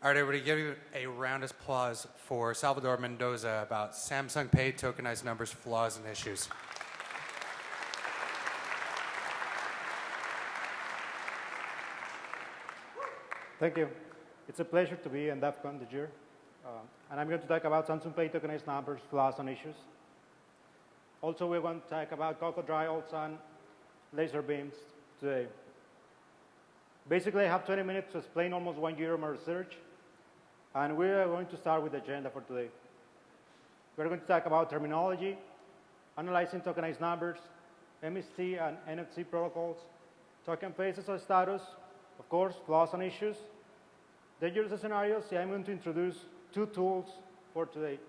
All right, everybody, give a round of applause for Salvador Mendoza about Samsung Pay tokenized numbers, flaws, and issues. Thank you. It's a pleasure to be in DEF CON this year. And I'm going to talk about Samsung Pay tokenized numbers, flaws, and issues. Also, we're going to talk about crocodiles and laser beams today. Basically, I have 20 minutes to explain almost 1 year of my research. And we are going to start with the agenda for today. We're going to talk about terminology, analyzing tokenized numbers, MST and NFC protocols, token phases or status, of course, flaws and issues, dangerous scenarios. I'm going to introduce 2 tools for today.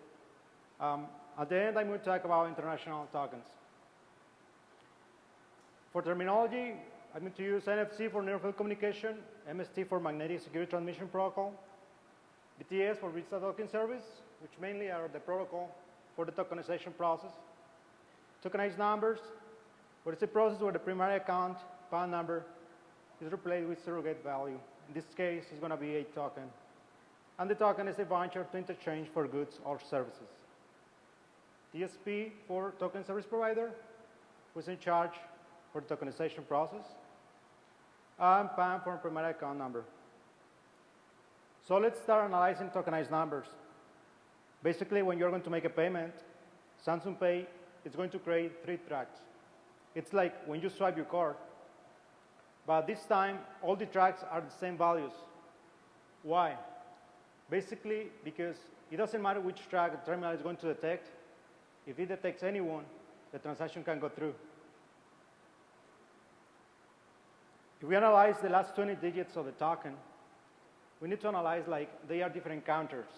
At the end, I'm going to talk about international tokens. For terminology, I'm going to use NFC for near-field communication, MST for magnetic security transmission protocol, BTS for Visa Token Service, which mainly are the protocol for the tokenization process. Tokenized numbers, where it's a process where the primary account PAN number is replaced with surrogate value. In this case, it's going to be a token. And the token is a voucher to interchange for goods or services. TSP for token service provider, who's in charge for the tokenization process. And PAN for primary account number. So let's start analyzing tokenized numbers. Basically, when you're going to make a payment, Samsung Pay is going to create 3 tracks. It's like when you swipe your card. But this time, all the tracks are the same values. Why? Basically, because it doesn't matter which track the terminal is going to detect. If it detects anyone, the transaction can go through. If we analyze the last 20 digits of the token, we need to analyze like they are different counters.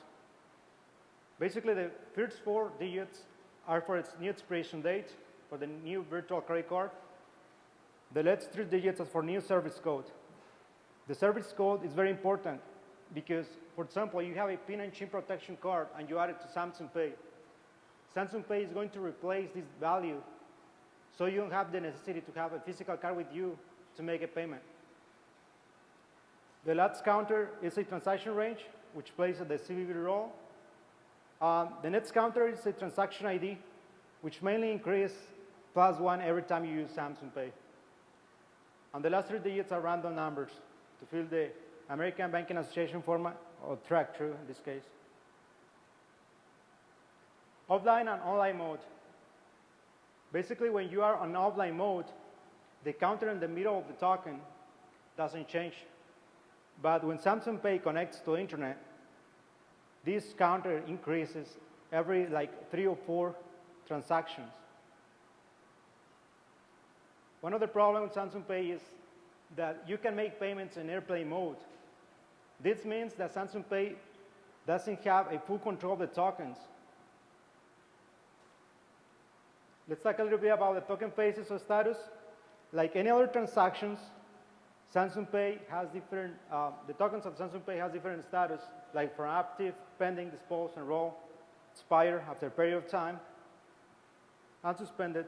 Basically, the first 4 digits are for its new expiration date for the new virtual credit card. The last 3 digits are for new service code. The service code is very important because, for example, you have a PIN and CHIP protection card and you add it to Samsung Pay. Samsung Pay is going to replace this value so you don't have the necessity to have a physical card with you to make a payment. The last counter is a transaction range, which plays the CVV role. The next counter is a transaction ID, which mainly increases +1 every time you use Samsung Pay. And the last 3 digits are random numbers to fill the American Banking Association format, or track through in this case. Offline and online mode. Basically, when you are on offline mode, the counter in the middle of the token doesn't change. But when Samsung Pay connects to the internet, this counter increases every like 3 or 4 transactions. One of the problems with Samsung Pay is that you can make payments in airplane mode. This means that Samsung Pay doesn't have a full control of the tokens. Let's talk a little bit about the token phases or status. Like any other transactions, Samsung Pay has different, the tokens of Samsung Pay has different status, like for active, pending, disposed, enroll, expire after a period of time, and suspended.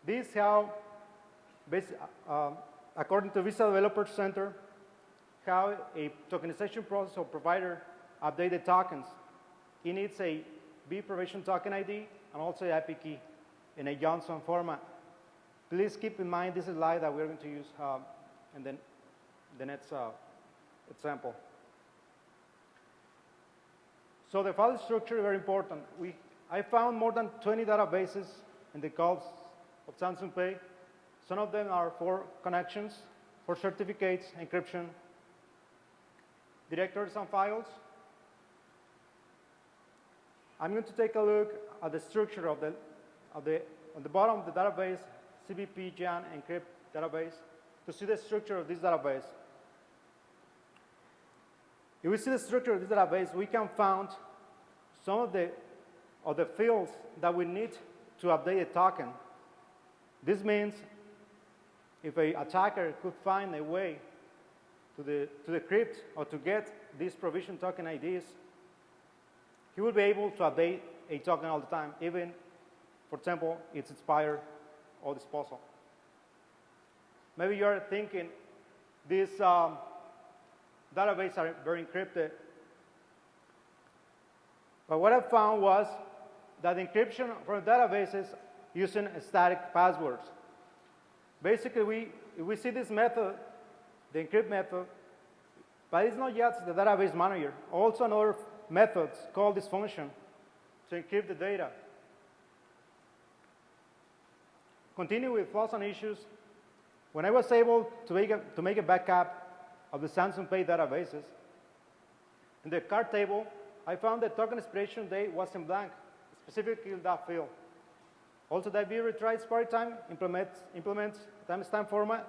This is how, according to Visa Developer Center, how a tokenization process or provider update the tokens. It needs a B provision token ID and also a IP key in a Johnson format. Please keep in mind this slide that we're going to use in the next example. So the file structure is very important. I found more than 20 databases in the calls of Samsung Pay. Some of them are for connections, for certificates, encryption, directories and files. I'm going to take a look at the structure on the bottom of the database, CBP, Jan, encrypt database, to see the structure of this database. If we see the structure of this database, we can find some of the fields that we need to update a token. This means if an attacker could find a way to decrypt or to get these provision token IDs, he will be able to update a token all the time, even, for example, it's expired or disposal. Maybe you're thinking, these databases are very encrypted. But what I found was that encryption from databases using static passwords. Basically, we see this method, the encrypt method, but it's not yet the database manager. Also another method called this function to encrypt the data. Continue with flaws and issues. When I was able to make a backup of the Samsung Pay databases, in the card table, I found the token expiration date wasn't blank, specifically that field. Also, that view retry expiry time implements timestamp format,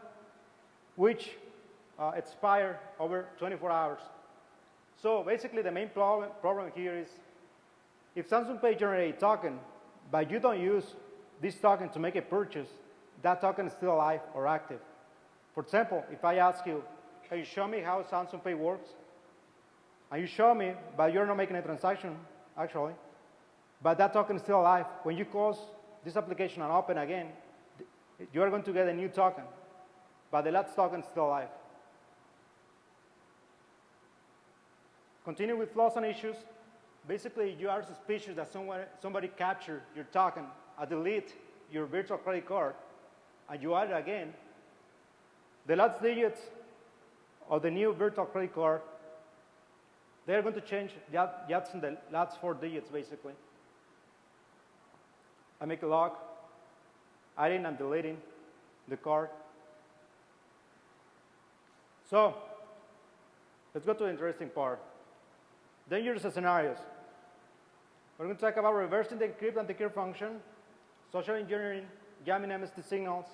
which expire over 24 hours. So basically, the main problem here is if Samsung Pay generates a token, but you don't use this token to make a purchase, that token is still alive or active. For example, if I ask you, can you show me how Samsung Pay works? And you show me, but you're not making a transaction, actually, but that token is still alive. When you close this application and open again, you're going to get a new token, but the last token is still alive. Continue with flaws and issues. Basically, you are suspicious that somebody captured your token and delete your virtual credit card, and you add it again. The last digits of the new virtual credit card, they're going to change just in the last 4 digits, basically. I make a log, adding and deleting the card. So, let's go to the interesting part. Dangerous scenarios. We're going to talk about reversing the encrypt and decrypt function, social engineering, jamming MST signals,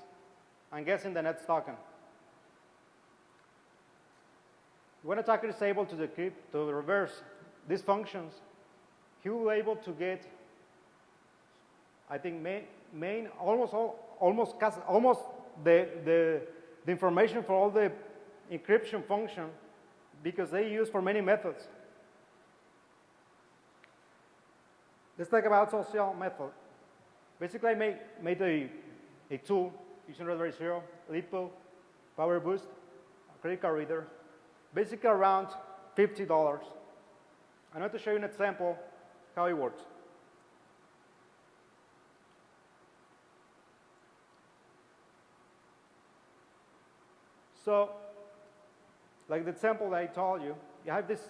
and guessing the next token. When an attacker is able to decrypt, to reverse these functions, he will be able to get, I think, almost the information for all the encryption function because they use for many methods. Let's talk about social method. Basically, I made a tool using Raspberry Zero, LiPo, Power Boost, a credit card reader, basically around $50. I'm going to show you an example how it works. So, like the example that I told you, you have this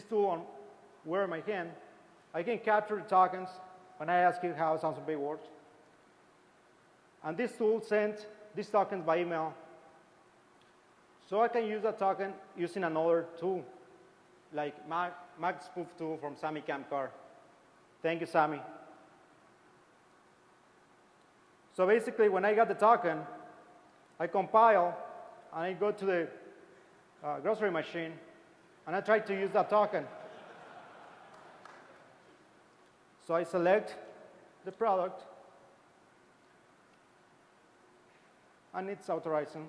tool on where my hand. I can capture the tokens when I ask you how Samsung Pay works. And this tool sends these tokens by email. So I can use that token using another tool, like MagSpoof tool from Sammy Camcar. Thank you, Sammy. So basically, when I got the token, I compile, and I go to the grocery machine, and I try to use that token. So I select the product, and it's authorizing,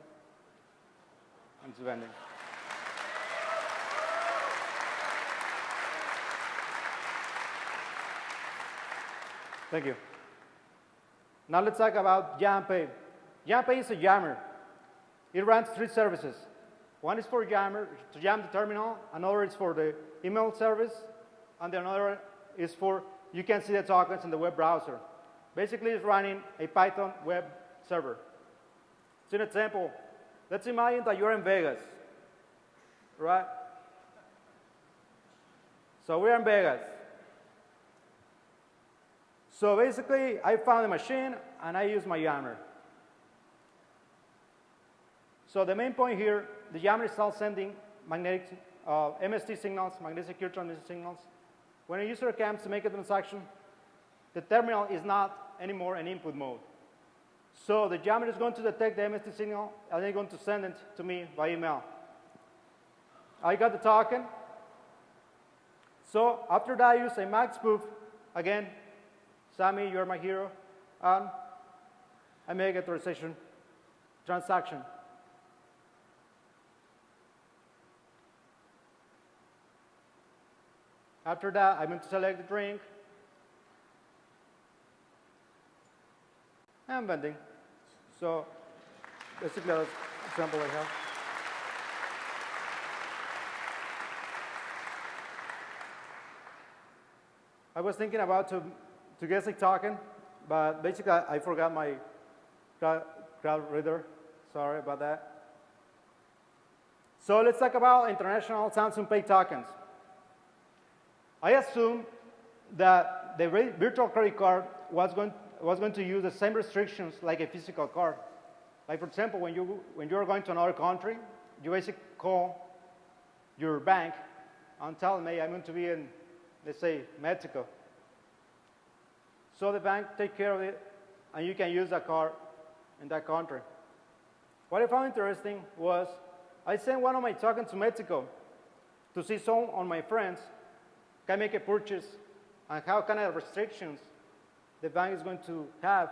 and it's vending. Thank you. Now let's talk about JamPay. JamPay is a jammer. It runs 3 services. One is for jammer, to jam the terminal, another is for the email service, and the another is for you can see the tokens in the web browser. Basically, it's running a Python web server. So an example, let's imagine that you're in Vegas, right? So we're in Vegas. So basically, I found a machine, and I use my jammer. So the main point here, the jammer is still sending magnetic MST signals, magnetic secure transmission signals. When a user comes to make a transaction, the terminal is not anymore in input mode. So the jammer is going to detect the MST signal, and they're going to send it to me by email. I got the token. So after that, I use a MagSpoof. Again, Sammy, you're my hero. And I make a authorization transaction. After that, I'm going to select the drink. And vending. So basically, that's the example I have. I was thinking about to guess a token, but basically I forgot my crowd reader. Sorry about that. So let's talk about international Samsung Pay tokens. I assume that the virtual credit card was going to use the same restrictions like a physical card. Like for example, when you are going to another country, you basically call your bank and tell them, hey, I'm going to be in, let's say, Mexico. So the bank take care of it, and you can use that card in that country. What I found interesting was I sent one of my tokens to Mexico to see some of my friends can make a purchase and how kind of restrictions the bank is going to have.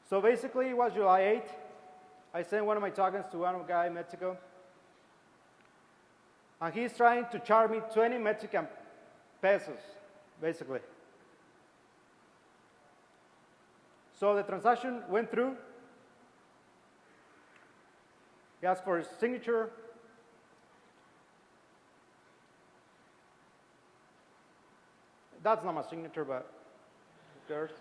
So basically, it was July 8th. I sent one of my tokens to one guy in Mexico. And he's trying to charge me 20 Mexican pesos, basically. So the transaction went through. He asked for his signature. That's not my signature, but who cares?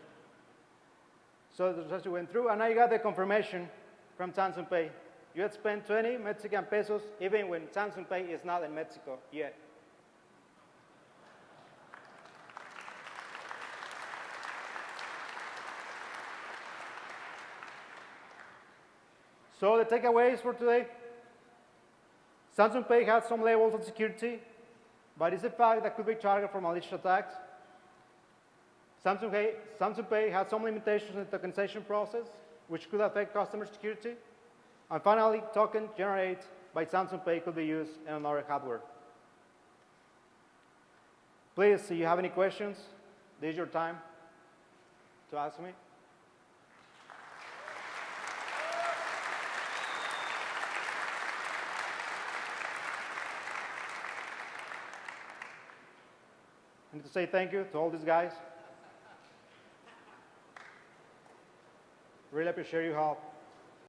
So the transaction went through, and I got the confirmation from Samsung Pay. You had spent 20 Mexican pesos, even when Samsung Pay is not in Mexico yet. So the takeaways for today, Samsung Pay has some levels of security, but it's a fact that could be targeted for malicious attacks. Samsung Pay has some limitations in the tokenization process, which could affect customer security. And finally, token generated by Samsung Pay could be used in another hardware. Please, if you have any questions, this is your time to ask me. I need to say thank you to all these guys. Really appreciate your help.